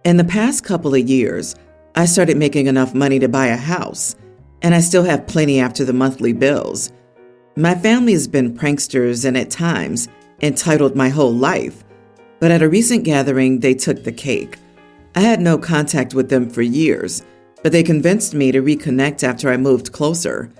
In the past couple of years, I started making enough money to buy a house, and I still have plenty after the monthly bills. My family has been pranksters and at times entitled my whole life, but at a recent gathering, they took the cake. I had no contact with them for years, but they convinced me to reconnect after I moved closer.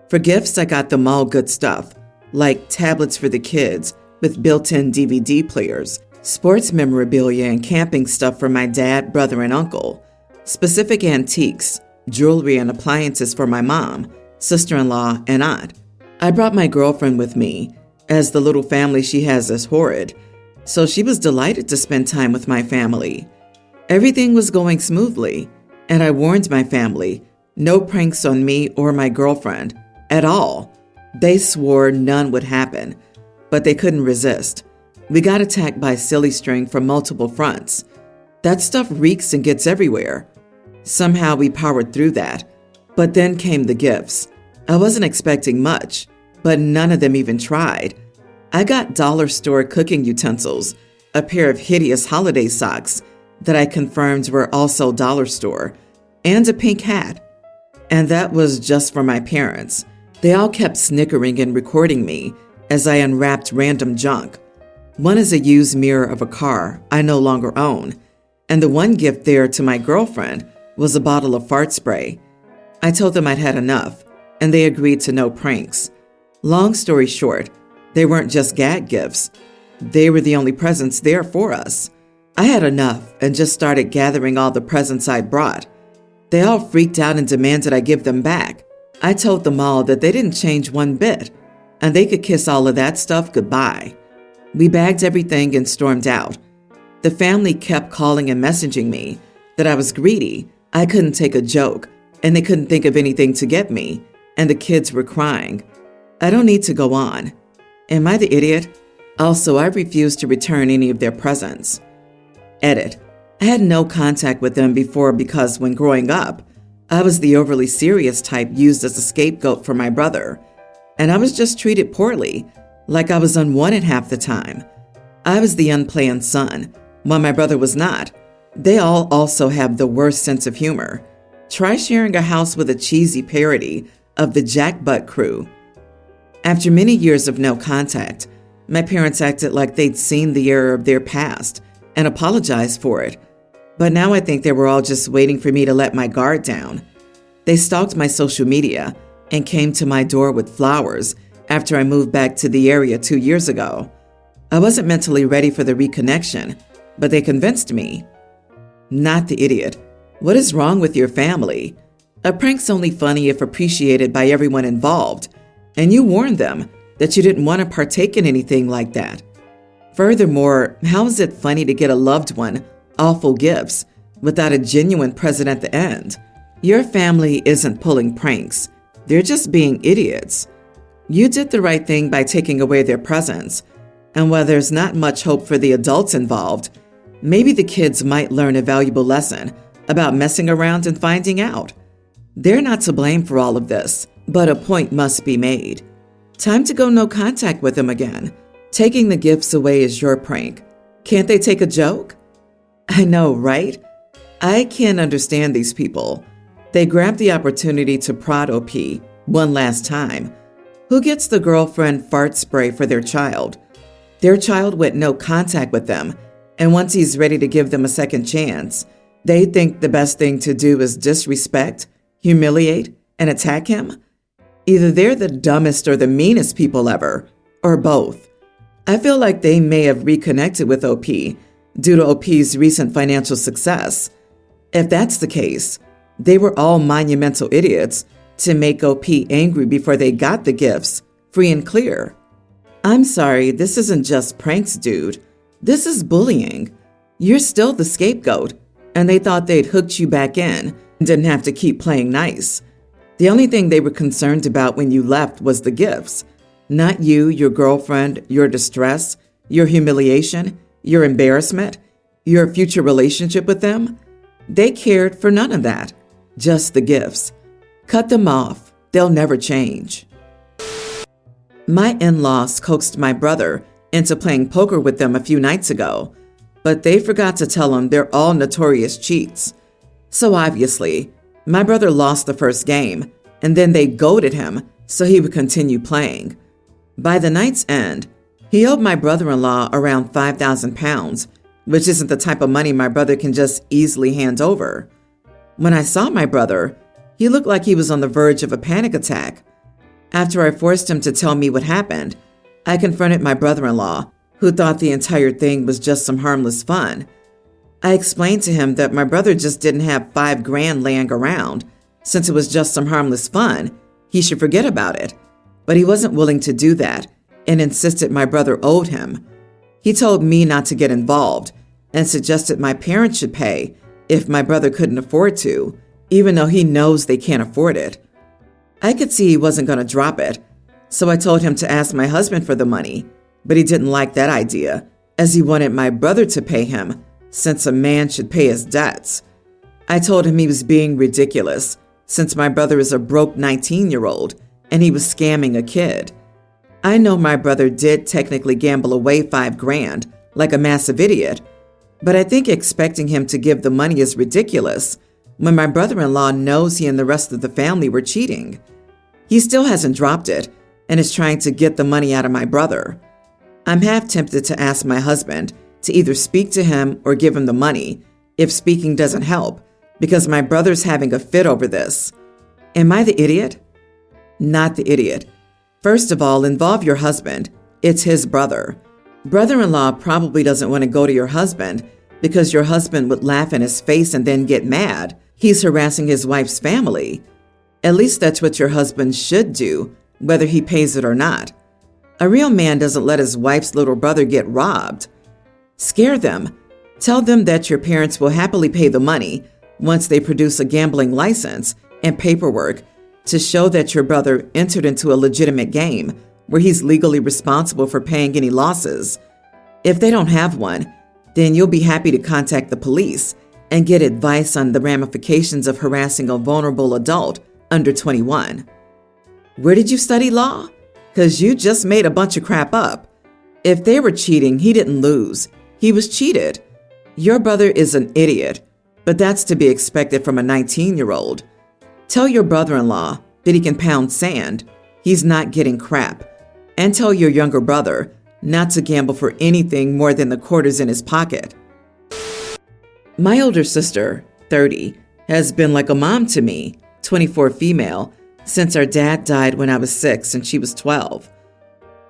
For gifts, I got them all good stuff, like tablets for the kids with built-in DVD players, sports memorabilia and camping stuff for my dad, brother, and uncle, specific antiques, jewelry, and appliances for my mom, sister-in-law, and aunt. I brought my girlfriend with me, as the little family she has is horrid, so she was delighted to spend time with my family. Everything was going smoothly, and I warned my family, no pranks on me or my girlfriend, at all. They swore none would happen, but they couldn't resist. We got attacked by silly string from multiple fronts. That stuff reeks and gets everywhere. Somehow we powered through that, but then came the gifts. I wasn't expecting much, but none of them even tried. I got dollar store cooking utensils, a pair of hideous holiday socks that I confirmed were also dollar store, and a pink hat. And that was just for my parents. They all kept snickering and recording me as I unwrapped random junk. One is a used mirror of a car I no longer own, and the one gift there to my girlfriend was a bottle of fart spray. I told them I'd had enough, and they agreed to no pranks. Long story short, they weren't just gag gifts. They were the only presents there for us. I had enough and just started gathering all the presents I brought. They all freaked out and demanded I give them back. I told them all that they didn't change one bit, and they could kiss all of that stuff goodbye. We bagged everything and stormed out. The family kept calling and messaging me that I was greedy, I couldn't take a joke, and they couldn't think of anything to get me, and the kids were crying. I don't need to go on. Am I the idiot? Also, I refused to return any of their presents. Edit. I had no contact with them before because when growing up, I was the overly serious type used as a scapegoat for my brother, and I was just treated poorly, like I was unwanted half the time. I was the unplanned son, while my brother was not. They all also have the worst sense of humor. Try sharing a house with a cheesy parody of the Jackbutt Crew. After many years of no contact, my parents acted like they'd seen the error of their past and apologized for it. But now I think they were all just waiting for me to let my guard down. They stalked my social media and came to my door with flowers after I moved back to the area 2 years ago. I wasn't mentally ready for the reconnection, but they convinced me. Not the idiot. What is wrong with your family? A prank's only funny if appreciated by everyone involved, and you warned them that you didn't want to partake in anything like that. Furthermore, how is it funny to get a loved one awful gifts without a genuine present at the end? Your family isn't pulling pranks. They're just being idiots. You did the right thing by taking away their presents, and while there's not much hope for the adults involved, maybe the kids might learn a valuable lesson about messing around and finding out. They're not to blame for all of this, but a point must be made. Time to go no contact with them again. Taking the gifts away is your prank. Can't they take a joke? I know, right? I can't understand these people. They grabbed the opportunity to prod OP one last time. Who gets the girlfriend fart spray for their child? Their child went no contact with them, and once he's ready to give them a second chance, they think the best thing to do is disrespect, humiliate, and attack him? Either they're the dumbest or the meanest people ever, or both. I feel like they may have reconnected with OP due to OP's recent financial success. If that's the case, they were all monumental idiots to make OP angry before they got the gifts, free and clear. I'm sorry, this isn't just pranks, dude. This is bullying. You're still the scapegoat, and they thought they'd hooked you back in and didn't have to keep playing nice. The only thing they were concerned about when you left was the gifts, not you, your girlfriend, your distress, your humiliation, your embarrassment, your future relationship with them. They cared for none of that, just the gifts. Cut them off. They'll never change. My in-laws coaxed my brother into playing poker with them a few nights ago. but they forgot to tell him they're all notorious cheats. So obviously, my brother lost the first game, and then they goaded him so he would continue playing. By the night's end, he owed my brother-in-law around 5,000 pounds, which isn't the type of money my brother can just easily hand over. When I saw my brother, he looked like he was on the verge of a panic attack. After I forced him to tell me what happened, I confronted my brother-in-law, who thought the entire thing was just some harmless fun. I explained to him that my brother just didn't have $5,000 laying around. Since it was just some harmless fun, he should forget about it. But he wasn't willing to do that and insisted my brother owed him. He told me not to get involved and suggested my parents should pay if my brother couldn't afford to, even though he knows they can't afford it. I could see he wasn't going to drop it, so I told him to ask my husband for the money, but he didn't like that idea, as he wanted my brother to pay him, since a man should pay his debts. I told him he was being ridiculous, since my brother is a broke 19-year-old, and he was scamming a kid. I know my brother did technically gamble away $5,000, like a massive idiot, but I think expecting him to give the money is ridiculous when my brother-in-law knows he and the rest of the family were cheating. He still hasn't dropped it and is trying to get the money out of my brother. I'm half tempted to ask my husband to either speak to him or give him the money if speaking doesn't help, because my brother's having a fit over this. Am I the idiot? Not the idiot. First of all, involve your husband. It's his brother. Brother-in-law probably doesn't want to go to your husband because your husband would laugh in his face and then get mad. He's harassing his wife's family. At least that's what your husband should do, whether he pays it or not. A real man doesn't let his wife's little brother get robbed. Scare them. Tell them that your parents will happily pay the money once they produce a gambling license and paperwork to show that your brother entered into a legitimate game where he's legally responsible for paying any losses. If they don't have one, then you'll be happy to contact the police and get advice on the ramifications of harassing a vulnerable adult under 21. Where did you study law? Because you just made a bunch of crap up. If they were cheating, he didn't lose. He was cheated. Your brother is an idiot, but that's to be expected from a 19-year-old. Tell your brother-in-law that he can pound sand. He's not getting crap. And tell your younger brother not to gamble for anything more than the quarters in his pocket. My older sister, 30, has been like a mom to me, 24 female, since our dad died when I was 6 and she was 12.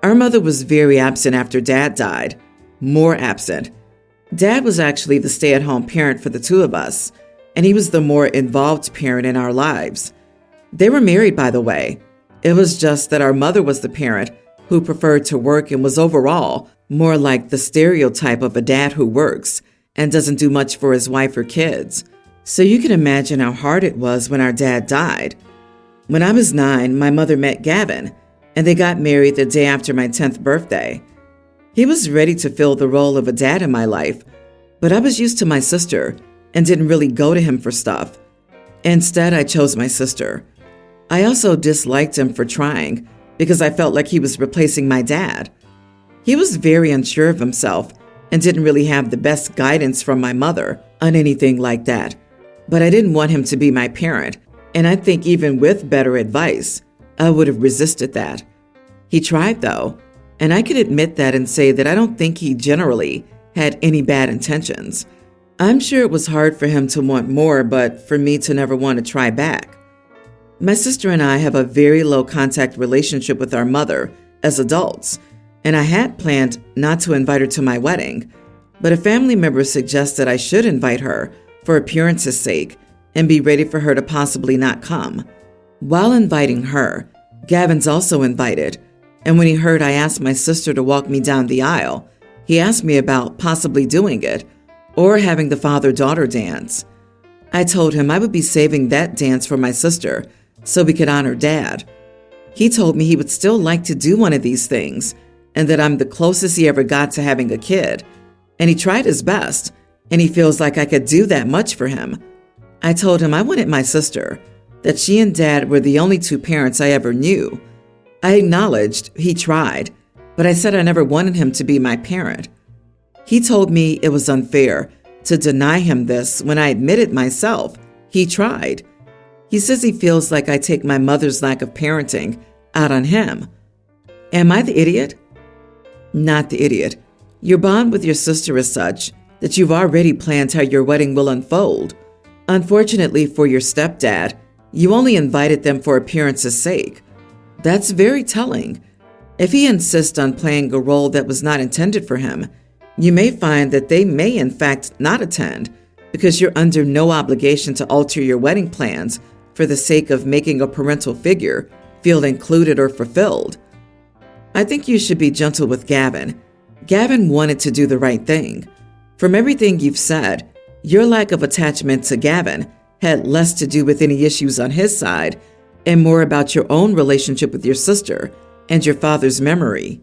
Our mother was very absent after Dad died, more absent. Dad was actually the stay-at-home parent for the two of us, and he was the more involved parent in our lives. They were married, by the way. It was just that our mother was the parent who preferred to work and was overall more like the stereotype of a dad who works and doesn't do much for his wife or kids. So you can imagine how hard it was when our dad died. When I was 9, my mother met Gavin, and they got married the day after my 10th birthday. He was ready to fill the role of a dad in my life, but I was used to my sister and didn't really go to him for stuff. Instead, I chose my sister. I also disliked him for trying because I felt like he was replacing my dad. He was very unsure of himself and didn't really have the best guidance from my mother on anything like that. But I didn't want him to be my parent, and I think even with better advice, I would have resisted that. He tried though, and I can admit that and say that I don't think he generally had any bad intentions. I'm sure it was hard for him to want more, but for me to never want to try back. My sister and I have a very low contact relationship with our mother as adults, and I had planned not to invite her to my wedding, but a family member suggested I should invite her for appearance's sake and be ready for her to possibly not come. While inviting her, Gavin's also invited, and when he heard I asked my sister to walk me down the aisle, he asked me about possibly doing it or having the father-daughter dance. I told him I would be saving that dance for my sister so we could honor Dad. He told me he would still like to do one of these things and that I'm the closest he ever got to having a kid, and he tried his best, and he feels like I could do that much for him. I told him I wanted my sister, that she and Dad were the only two parents I ever knew. I acknowledged he tried, but I said I never wanted him to be my parent. He told me it was unfair to deny him this when I admitted myself he tried. He says he feels like I take my mother's lack of parenting out on him. Am I the idiot? Not the idiot. Your bond with your sister is such that you've already planned how your wedding will unfold. Unfortunately for your stepdad, you only invited them for appearance's sake. That's very telling. If he insists on playing a role that was not intended for him, you may find that they may in fact not attend because you're under no obligation to alter your wedding plans for the sake of making a parental figure feel included or fulfilled. I think you should be gentle with Gavin. Gavin wanted to do the right thing. From everything you've said, your lack of attachment to Gavin had less to do with any issues on his side and more about your own relationship with your sister and your father's memory.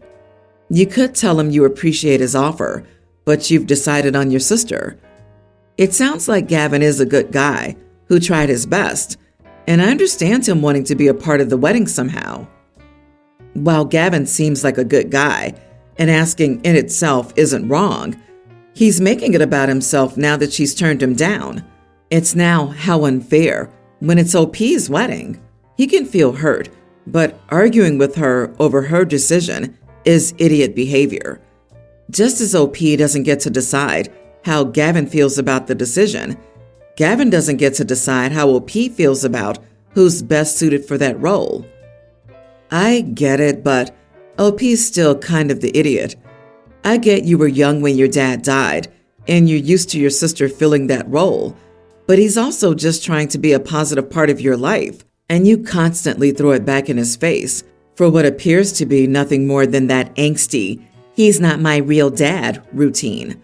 You could tell him you appreciate his offer, but you've decided on your sister. It sounds like Gavin is a good guy who tried his best, and I understand him wanting to be a part of the wedding somehow. While Gavin seems like a good guy, and asking in itself isn't wrong, he's making it about himself now that she's turned him down. It's now how unfair when it's OP's wedding. He can feel hurt, but arguing with her over her decision is idiot behavior. Just as OP doesn't get to decide how Gavin feels about the decision, Gavin doesn't get to decide how OP feels about who's best suited for that role. I get it, but OP's still kind of the idiot. I get you were young when your dad died, and you're used to your sister filling that role, but he's also just trying to be a positive part of your life, and you constantly throw it back in his face for what appears to be nothing more than that angsty, "he's not my real dad" routine.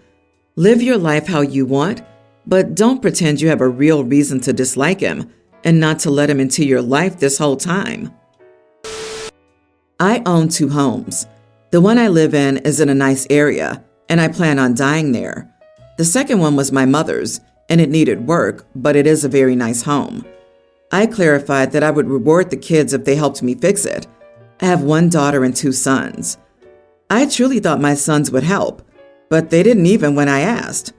Live your life how you want, but don't pretend you have a real reason to dislike him and not to let him into your life this whole time. I own 2 homes. The one I live in is in a nice area, and I plan on dying there. The second one was my mother's, and it needed work, but it is a very nice home. I clarified that I would reward the kids if they helped me fix it. I have 1 daughter and 2 sons. I truly thought my sons would help, but they didn't even when I asked.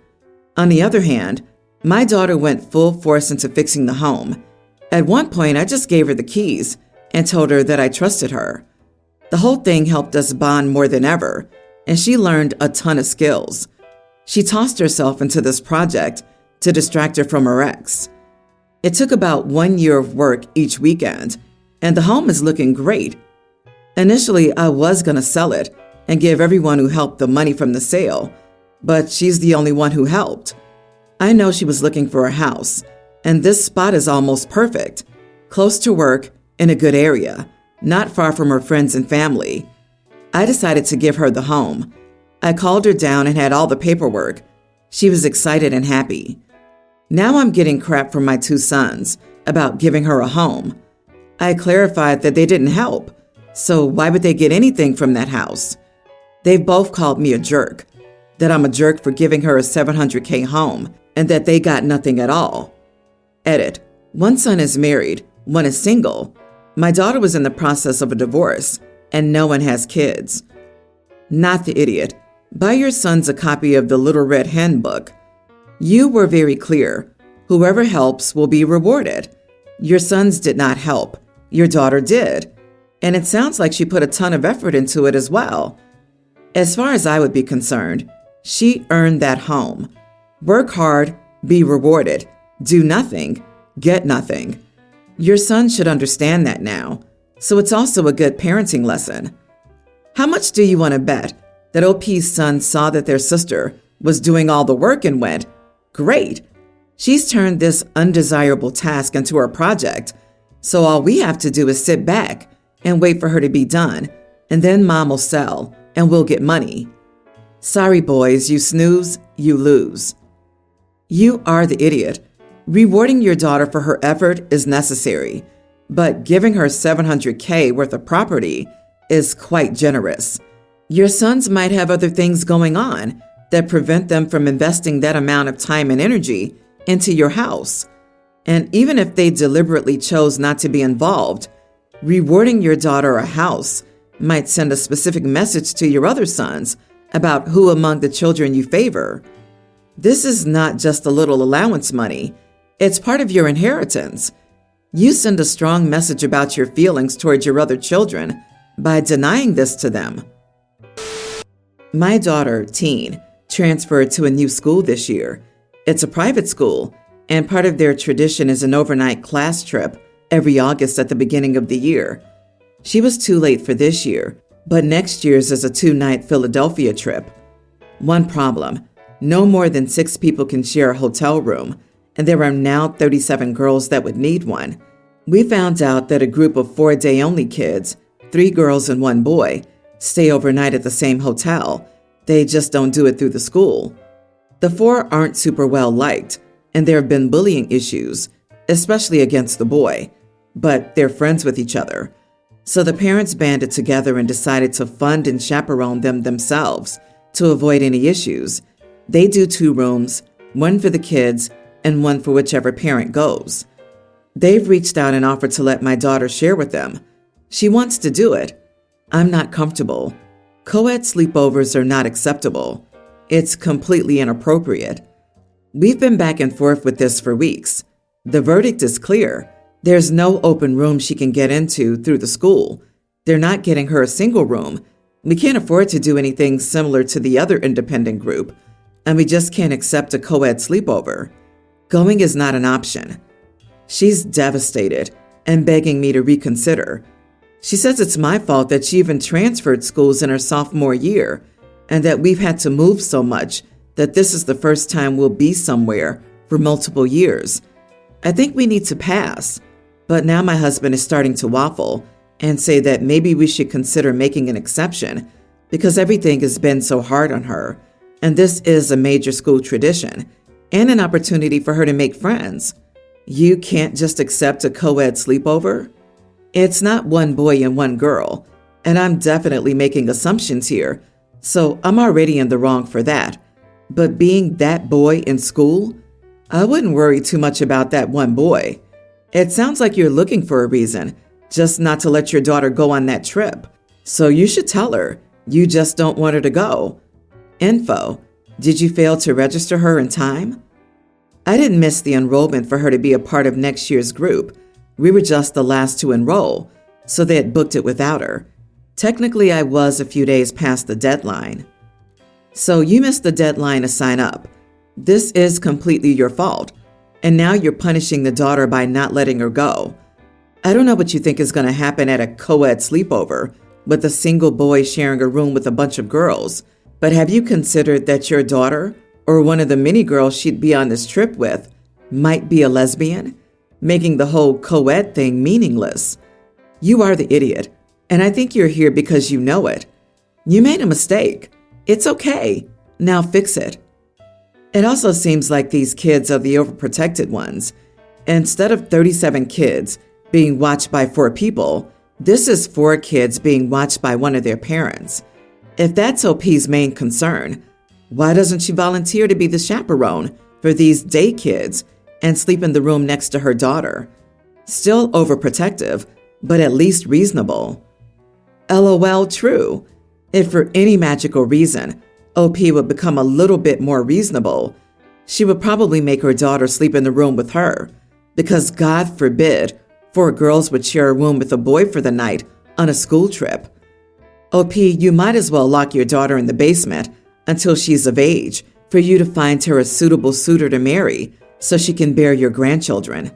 On the other hand, my daughter went full force into fixing the home. At one point, I just gave her the keys and told her that I trusted her. The whole thing helped us bond more than ever, and she learned a ton of skills. She tossed herself into this project to distract her from her ex. It took about 1 year of work each weekend, and the home is looking great. Initially, I was going to sell it and give everyone who helped the money from the sale, but she's the only one who helped. I know she was looking for a house, and this spot is almost perfect, close to work in a good area, not far from her friends and family. I decided to give her the home. I called her down and had all the paperwork. She was excited and happy. Now I'm getting crap from my 2 sons about giving her a home. I clarified that they didn't help, so why would they get anything from that house? They've both called me a jerk, that I'm a jerk for giving her a $700K home, and that they got nothing at all. Edit. 1 son is married, 1 is single. My daughter was in the process of a divorce, and no one has kids. Not the idiot. Buy your sons a copy of the Little Red Hen book. You were very clear. Whoever helps will be rewarded. Your sons did not help. Your daughter did. And it sounds like she put a ton of effort into it as well. As far as I would be concerned, she earned that home. Work hard, be rewarded. Do nothing, get nothing. Your son should understand that now, so it's also a good parenting lesson. How much do you want to bet that OP's son saw that their sister was doing all the work and went, "Great, she's turned this undesirable task into her project, so all we have to do is sit back and wait for her to be done, and then Mom will sell and we'll get money." Sorry, boys, you snooze, you lose. You are the idiot. Rewarding your daughter for her effort is necessary, but giving her $700K worth of property is quite generous. Your sons might have other things going on that prevent them from investing that amount of time and energy into your house. And even if they deliberately chose not to be involved, rewarding your daughter a house might send a specific message to your other sons about who among the children you favor. This is not just a little allowance money. It's part of your inheritance. You send a strong message about your feelings towards your other children by denying this to them. My daughter, Teen, transferred to a new school this year. It's a private school, and part of their tradition is an overnight class trip every August at the beginning of the year. She was too late for this year, but next year's is a 2-night Philadelphia trip. One problem: no more than 6 people can share a hotel room, and there are now 37 girls that would need one. We found out that a group of 4-day-only kids, 3 girls and 1 boy, stay overnight at the same hotel. They just don't do it through the school. The 4 aren't super well liked, and there have been bullying issues, especially against the boy, but they're friends with each other. So the parents banded together and decided to fund and chaperone them themselves to avoid any issues. They do 2 rooms, 1 for the kids and 1 for whichever parent goes. They've reached out and offered to let my daughter share with them. She wants to do it. I'm not comfortable. Co-ed sleepovers are not acceptable. It's completely inappropriate. We've been back and forth with this for weeks. The verdict is clear. There's no open room she can get into through the school. They're not getting her a single room. We can't afford to do anything similar to the other independent group, and we just can't accept a co-ed sleepover. Going is not an option. She's devastated and begging me to reconsider. She says it's my fault that she even transferred schools in her sophomore year, and that we've had to move so much that this is the first time we'll be somewhere for multiple years. I think we need to pass, but now my husband is starting to waffle and say that maybe we should consider making an exception because everything has been so hard on her, and this is a major school tradition and an opportunity for her to make friends. You can't just accept a co-ed sleepover? It's not 1 boy and 1 girl, and I'm definitely making assumptions here, so I'm already in the wrong for that. But being that boy in school, I wouldn't worry too much about that 1 boy. It sounds like you're looking for a reason, just not to let your daughter go on that trip. So you should tell her, you just don't want her to go. Info: did you fail to register her in time? I didn't miss the enrollment for her to be a part of next year's group. We were just the last to enroll, so they had booked it without her. Technically, I was a few days past the deadline. So you missed the deadline to sign up. This is completely your fault, and now you're punishing the daughter by not letting her go. I don't know what you think is going to happen at a co-ed sleepover with a single boy sharing a room with a bunch of girls, but have you considered that your daughter, or one of the many girls she'd be on this trip with, might be a lesbian, making the whole co-ed thing meaningless? You are the idiot, and I think you're here because you know it. You made a mistake. It's okay. Now fix it. It also seems like these kids are the overprotected ones. Instead of 37 kids being watched by 4 people, this is 4 kids being watched by one of their parents. If that's OP's main concern, why doesn't she volunteer to be the chaperone for these day kids and sleep in the room next to her daughter? Still overprotective, but at least reasonable. LOL, true. If for any magical reason OP would become a little bit more reasonable, she would probably make her daughter sleep in the room with her, because God forbid 4 girls would share a room with a boy for the night on a school trip. OP, you might as well lock your daughter in the basement until she's of age for you to find her a suitable suitor to marry so she can bear your grandchildren.